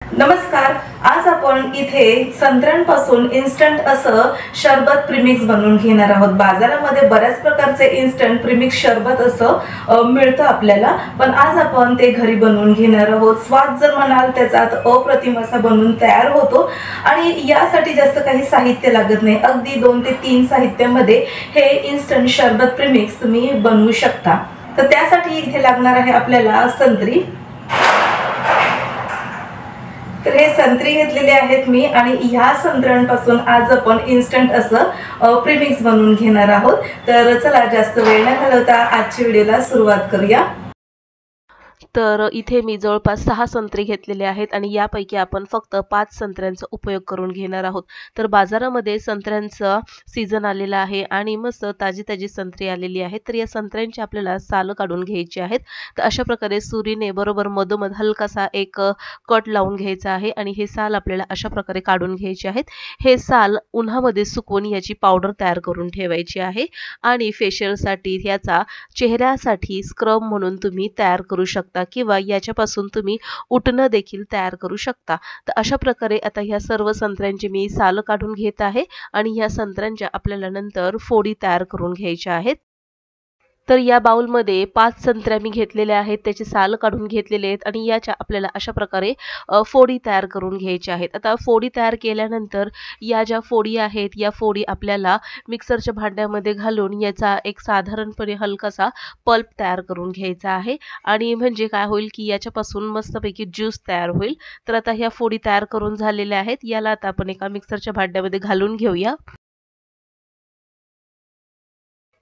नमस्कार. आज आपण इथे संत्र्यांपासून इन्स्टंट असं शरबत प्रीमिक्स बनवून घेणार आहोत. बाजारामध्ये बऱ्याच प्रकारचे इन्स्टंट प्रीमिक्स शरबत असं मिळतं आपल्याला, पण आज आपण ते घरी बनवून घेणार आहोत. स्वाद जर म्हणाल त्याचा अप्रतिम असा बनवून तयार होतो आणि यासाठी जास्त काही साहित्य लागत नाही. अगदी 2 ते 3 साहित्यामध्ये हे इन्स्टंट शरबत प्रीमिक्स तुम्ही बनवू शकता. तर त्यासाठी इथे लागणार आहे आपल्याला संत्री. तर हे संत्री घेतलेले आहेत मी आणि ह्या संत्र्यांपासून आज आपण इन्स्टंट असं प्रीमिक्स बनवून घेणार आहोत. तर चला जास्त वेळ न घालवता आजच्या व्हिडिओला सुरुवात करूया. तर इथे मी जवळपास 6 संत्री घेतलेले आहेत आणि यापैकी आपण फक्त 5 संत्र्यांचा उपयोग करून घेणार आहोत. तर बाजारामध्ये संत्र्यांचा सीझन आलेला आहे आणि मस्त ताजी संत्री आलेली आहेत. तर या संत्र्यांची आपल्याला साल काढून घ्यायची आहेत. तर अशा प्रकारे सुरीने बरोबर मधोमध हलकासा एक कट लावून घ्यायचा आहे आणि हे साल आपल्याला अशा प्रकारे काढून घ्यायचे आहेत. हे साल उन्हामध्ये सुकवून याची पावडर तयार करून ठेवायची आहे आणि फेशियलसाठी याचा चेहऱ्यासाठी स्क्रब म्हणून तुम्ही तयार करू शकता किंवा याच्यापासून तुम्ही उटणं देखील तयार करू शकता. तर अशा प्रकारे आता ह्या सर्व संत्र्यांची मी साल काढून घेत आहे आणि ह्या संत्र्यांच्या आपल्याला नंतर फोडी तयार करून घ्यायच्या आहेत. तर या बाउलमध्ये 5 संत्र्या मी घेतलेल्या आहेत, त्याचे साल काढून घेतलेले आहेत आणि याच्या आपल्याला अशा प्रकारे फोडी तयार करून घ्यायच्या आहेत. आता फोडी तयार केल्यानंतर या ज्या फोडी आहेत या फोडी आपल्याला मिक्सरच्या भांड्यामध्ये घालून याचा एक साधारणपणे हलकासा पल्प तयार करून घ्यायचा आहे आणि म्हणजे काय होईल की याच्यापासून मस्तपैकी ज्यूस तयार होईल. तर आता ह्या फोडी तयार करून झालेल्या आहेत. याला आता आपण एका मिक्सरच्या भांड्यामध्ये घालून घेऊया.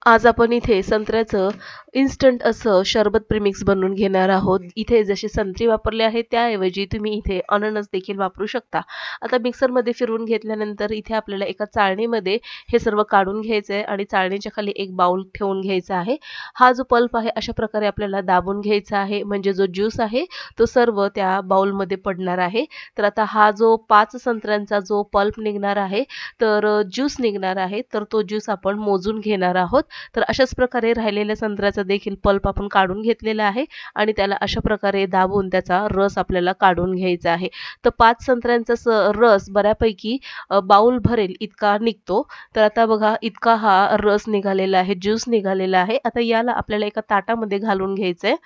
आज आपण इथे संत्र्याचं इन्स्टंट असं शरबत प्रीमिक्स बनवून घेणार आहोत. इथे जसे संत्री वापरले आहेत त्याऐवजी तुम्ही इथे अननस देखील वापरू शकता. आता मिक्सरमध्ये फिरवून घेतल्यानंतर इथे आपल्याला एका चाळणीमध्ये हे सर्व काढून घ्यायचं आहे आणि चाळणीच्या खाली एक बाउल ठेवून घ्यायचा आहे. हा जो पल्प आहे अशा प्रकारे आपल्याला दाबून घ्यायचा आहे, म्हणजे जो ज्यूस आहे तो सर्व त्या बाउलमध्ये पडणार आहे. तर आता हा जो 5 संत्र्यांचा जो पल्प निघणार आहे, तर ज्यूस निघणार आहे, तर तो ज्यूस आपण मोजून घेणार आहोत. तर अशाच प्रकारे राहिलेल्या संत्र्याचा देखील पल्प आपण काढून घेतलेला आहे आणि त्याला अशा प्रकारे दाबून त्याचा रस आपल्याला काढून घ्यायचा आहे. तर 5 संत्र्यांचा रस बऱ्यापैकी बाउल भरेल इतका निघतो. तर आता बघा इतका हा रस निघालेला आहे, ज्यूस निघालेला आहे. आता याला आपल्याला एका ताटामध्ये घालून घ्यायचंय.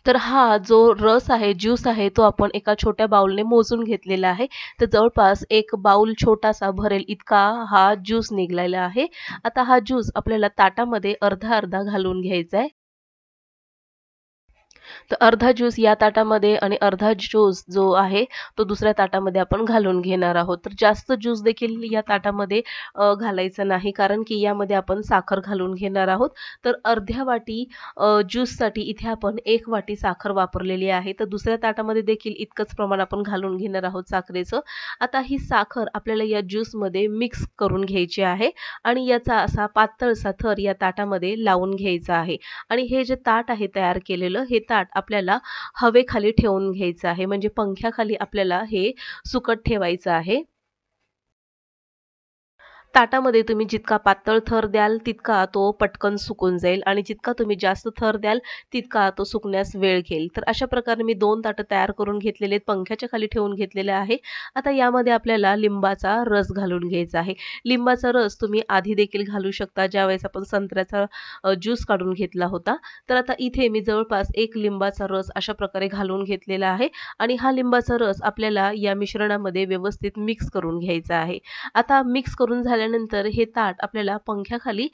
तर हा जो रस आहे, ज्यूस आहे, तो आपण एका छोट्या बाउलने मोजून घेतलेला आहे. तर जवळपास एक बाउल छोटासा भरेल इतका हा ज्यूस निघालेला आहे. आता हा ज्यूस आपल्याला ताटामध्ये अर्धा घालून घ्यायचा आहे. तर अर्धा ज्यूस या ताटामध्ये आणि अर्धा ज्यूस जो आहे तो दुसऱ्या ताटामध्ये आपण घालून घेणार आहोत. तर जास्त ज्यूस देखील या ताटामध्ये घालायचा नाही, कारण की यामध्ये आपण साखर घालून घेणार आहोत. तर अर्ध्या वाटी ज्यूससाठी इथे आपण 1 वाटी साखर वापरलेली आहे. तर दुसऱ्या ताटामध्ये देखील इतकंच प्रमाण आपण घालून घेणार आहोत साखरेचं. आता ही साखर आपल्याला या ज्यूसमध्ये मिक्स करून घ्यायची आहे आणि याचा असा पातळसा थर या ताटामध्ये लावून घ्यायचा आहे आणि हे जे ताट आहे तयार केलेलं, हे ताट आपल्याला हवेखाली ठेवून घ्यायचं आहे, म्हणजे पंख्याखाली आपल्याला हे सुकत ठेवायचं आहे. ताटामध्ये तुम्ही जितका पातळ थर द्याल तितका तो पटकन सुकून जाईल आणि जितका तुम्ही जास्त थर द्याल तितका तो सुकण्यास वेळ घेईल. तर अशा प्रकारे मी 2 ताटं तयार करून घेतलेले आहेत, पंख्याच्या खाली ठेवून घेतलेले आहे. आता यामध्ये आपल्याला लिंबाचा रस घालून घ्यायचा आहे. लिंबाचा रस तुम्ही आधी देखील घालू शकता, ज्यावेळेस आपण संत्र्याचा ज्यूस काढून घेतला होता. तर आता इथे मी जवळपास 1 लिंबाचा रस अशा प्रकारे घालून घेतलेला आहे आणि हा लिंबाचा रस आपल्याला या मिश्रणामध्ये व्यवस्थित मिक्स करून घ्यायचा आहे. आता मिक्स करून झाल्यानंतर हे ताट आपल्याला पंख्याखाली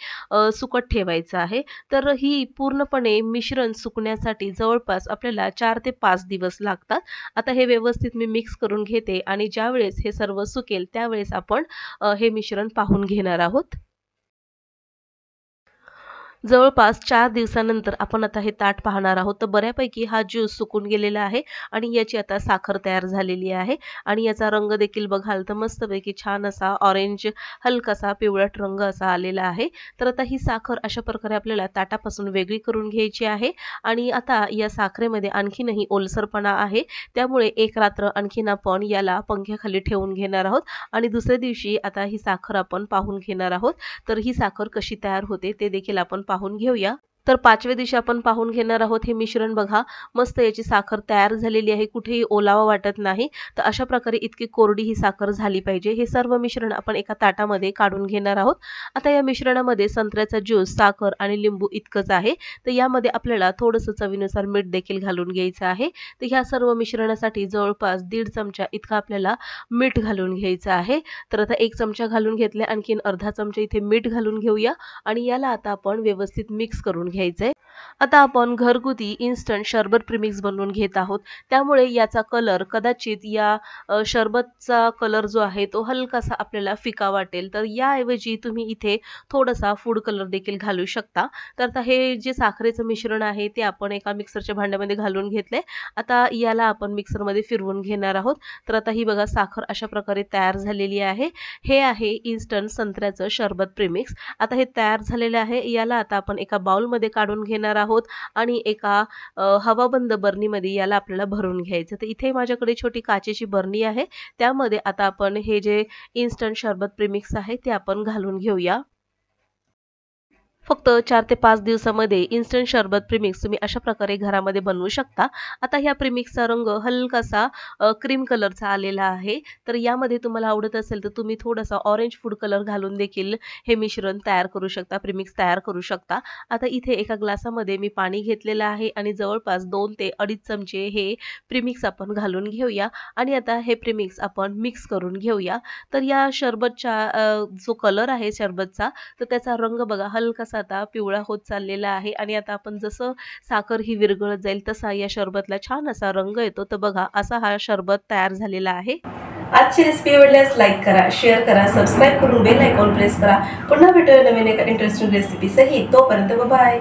सुकत ठेवायचं आहे. तर ही पूर्णपणे मिश्रण सुकण्यासाठी जवळपास आपल्याला 4 ते 5 दिवस लागतात. आता हे व्यवस्थित मी मिक्स करून घेते आणि ज्यावेळेस हे सर्व सुकेल त्यावेळेस आपण हे मिश्रण पाहून घेणार आहोत. जवळपास 4 दिवसानंतर आपण आता हे ताट पाहणार आहोत. तर बऱ्यापैकी हा ज्यूस सुकून गेलेला आहे आणि याची आता साखर तयार झालेली आहे आणि याचा रंग देखील बघाल तर मस्तपैकी छान असा ऑरेंज हलकासा पिवळट रंग असा आलेला आहे. तर आता ही साखर अशा प्रकारे आपल्याला ताटापासून वेगळी करून घ्यायची आहे आणि आता या साखरेमध्ये आणखीनही ओलसरपणा आहे, त्यामुळे एक रात्र आणखीन आपण याला पंख्याखाली ठेवून घेणार आहोत आणि दुसऱ्या दिवशी आता ही साखर आपण पाहून घेणार आहोत. तर ही साखर कशी तयार होते ते देखील आपण पाहून घेऊया. तर 5व्या दिवशी आपण पाहून घेणार आहोत हे मिश्रण. बघा मस्त याची साखर तयार झालेली आहे, कुठेही ओलावा वाटत नाही. तर अशा प्रकारे इतकी कोरडी ही साखर झाली पाहिजे. हे सर्व मिश्रण आपण एका ताटामध्ये काढून घेणार आहोत. आता या मिश्रणामध्ये संत्र्याचा ज्यूस, साखर आणि लिंबू इतकंच आहे. तर यामध्ये आपल्याला थोडंसं चवीनुसार मीठ देखील घालून घ्यायचं आहे. तर ह्या सर्व मिश्रणासाठी जवळपास 1.5 चमचा इतका आपल्याला मीठ घालून घ्यायचं आहे. तर आता 1 चमचा घालून घेतले, आणखीन अर्धा चमचा इथे मीठ घालून घेऊया आणि याला आता आपण व्यवस्थित मिक्स करून घ्यायचंय. आता आपण घरगुती इन्स्टंट शरबत प्रीमिक्स बनवून घेत आहोत. त्यामुळे याचा कलर कदाचित या शरबतचा कलर जो आहे तो हलकासा आपल्याला फिका वाटेल. तर याऐवजी तुम्ही इथे थोडासा फूड कलर देखील घालू शकता. तर आता हे जे साखरेचं मिश्रण आहे ते आपण एका मिक्सरच्या भांड्यामध्ये घालून घेतले. आता याला आपण मिक्सरमध्ये फिरवून घेणार आहोत. तर आता ही बघा साखर अशा प्रकारे तयार झालेली आहे. हे आहे इन्स्टंट संत्र्याचं शरबत प्रीमिक्स. आता हे तयार झालेले आहे. याला आता आपण एका बाउलमध्ये काढून घेणार आहोत आणि एका हवाबंद बरणीमध्ये याला आपल्याला भरून घ्यायचं. तर इथे माझ्याकडे छोटी काचेची बरणी आहे. त्यामध्ये आता आपण हे जे इन्स्टंट शरबत प्रीमिक्स आहे ते आपण घालून घेऊया. फक्त 4 ते 5 दिवसामध्ये इन्स्टंट शरबत प्रीमिक्स तुम्ही अशा प्रकारे घरामध्ये बनवू शकता. आता ह्या प्रीमिक्सचा रंग हलकासा क्रीम कलरचा आलेला आहे. तर यामध्ये तुम्हाला आवडत असेल तर तुम्ही थोडासा ऑरेंज फूड कलर घालून देखील हे मिश्रण तयार करू शकता, प्रीमिक्स तयार करू शकता. आता इथे एका ग्लासामध्ये मी पाणी घेतलेलं आहे आणि जवळपास 2 ते 2.5 चमचे हे प्रीमिक्स आपण घालून घेऊया आणि आता हे प्रीमिक्स आपण मिक्स करून घेऊया. तर या शरबतचा जो कलर आहे शरबतचा, तर त्याचा रंग बघा हलकासा आता पिवळा होत चाललेला आहे आणि आता आपण जसं साखर ही विरघळत जाईल तसा या शरबतला छान असा रंग येतो. तर बघा असा हा शरबत तयार झालेला आहे. आजची रेसिपी आवडल्यास लाईक करा, शेअर करा, सबस्क्राईब करून बेल आयकॉन प्रेस करा. पुन्हा भेटूया नवीन एका इंटरेस्टिंग रेसिपी सहित. तोपर्यंत बाय.